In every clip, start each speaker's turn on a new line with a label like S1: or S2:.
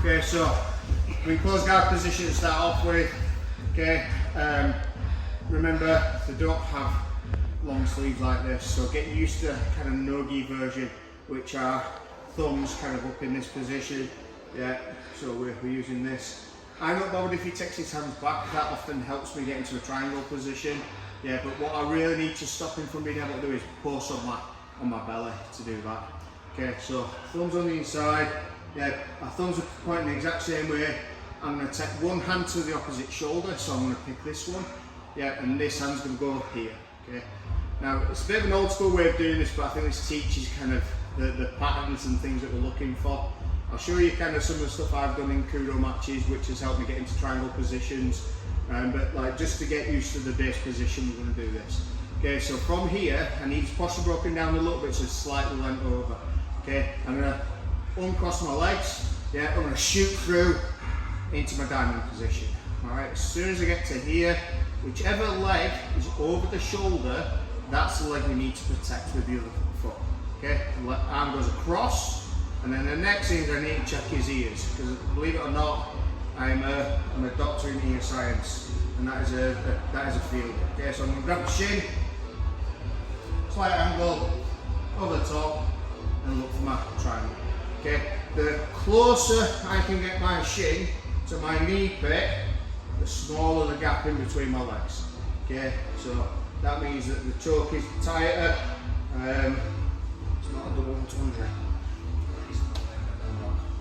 S1: Okay, so we close guard position to start off with. Okay, remember they don't have long sleeves like this, so get used to kind of no-gi version, which are thumbs kind of up in this position. Yeah, so we're using this. I'm not bothered if he takes his hands back, that often helps me get into a triangle position. Yeah, but what I really need to stop him from being able to do is post on my belly to do that. Okay, so thumbs on the inside. Yeah, our thumbs are pointing the exact same way. I'm going to take one hand to the opposite shoulder, so I'm going to pick this one. Yeah, and this hand's going to go here. Okay. Now it's a bit of an old school way of doing this, but I think this teaches kind of the patterns and things that we're looking for. I'll show you kind of some of the stuff I've done in KUDO matches, which has helped me get into triangle positions. But like just to get used to the base position, we're going to do this. Okay, so from here, I need his posture broken down a little bit, so it's slightly leant over. Okay, I'm going to uncross my legs. Yeah, I'm going to shoot through into my diamond position. All right, as soon as I get to here, whichever leg is over the shoulder, that's the leg we need to protect with the other foot. Okay, arm goes across, and then the next thing is I need to check his ears, because believe it or not, I'm a doctor in ear science, and that is a field. Okay, so I'm going to grab the shin, slight angle, over the top, and look for my triangle. Okay, the closer I can get my shin to my knee pit, the smaller the gap in between my legs. Okay, so that means that the choke is tighter. It's not a double 100.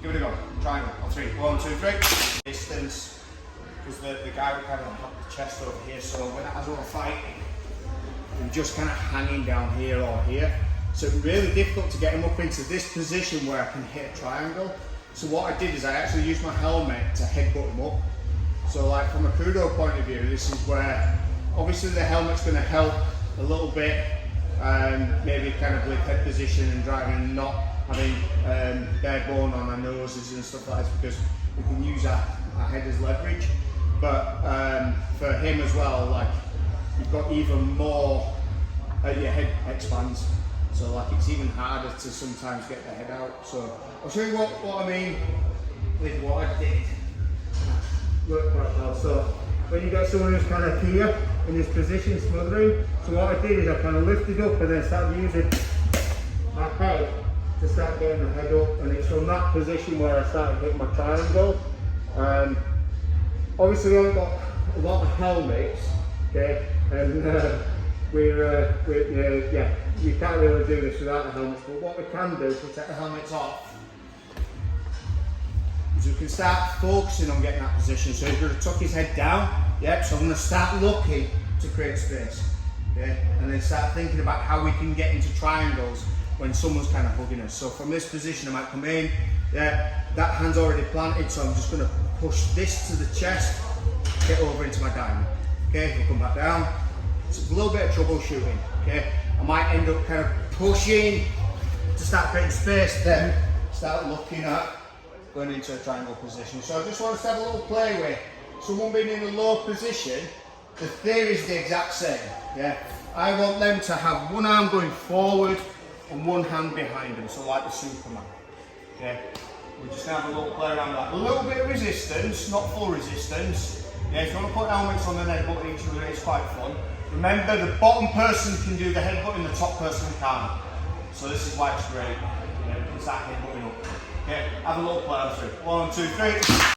S1: Give it a go. Triangle on 3. 1, 2, 3. Distance, because the guy would kind of have the chest over here, so as we're fighting, I'm just kind of hanging down here or here. So it's really difficult to get him up into this position where I can hit a triangle. So what I did is I actually used my helmet to headbutt him up. So like from a KUDO point of view, this is where obviously the helmet's going to help a little bit, maybe kind of with head position and driving and not having bare bone on our noses and stuff like this, because we can use our head as leverage. But for him as well, like you've got even more, your head expands. So like it's even harder to sometimes get the head out. So I'll show you what I mean with what I did. Work quite well. So when you get someone who's kind of here in this position, smothering, so what I did is I kind of lifted up and then started using my head to start getting the head up, and it's from that position where I started hitting my triangle. Obviously we haven't got a lot of helmets, okay, and yeah, you can't really do this without the helmets, but what we can do to take the helmets off is we can start focusing on getting that position. So he's going to tuck his head down, yep, so I'm going to start looking to create space, okay, and then start thinking about how we can get into triangles when someone's kind of hugging us. So from this position I might come in, yeah, that hand's already planted, so I'm just going to push this to the chest, get over into my diamond, okay, we'll come back down. It's a little bit of troubleshooting, okay? I might end up kind of pushing to start creating space, then start looking at going into a triangle position. So I just want us to have a little play with someone being in a low position. The theory is the exact same, yeah? I want them to have one arm going forward and one hand behind them, so like the Superman, okay? We're just going to have a little play around that. A little bit of resistance, not full resistance. Yeah, if you want to put helmets on the headbutt each other, it's quite fun. Remember, the bottom person can do the headbutt and the top person can't. So this is why it's great. You can start headbutting up. Okay, have a little play on 3. 1, 2, 3.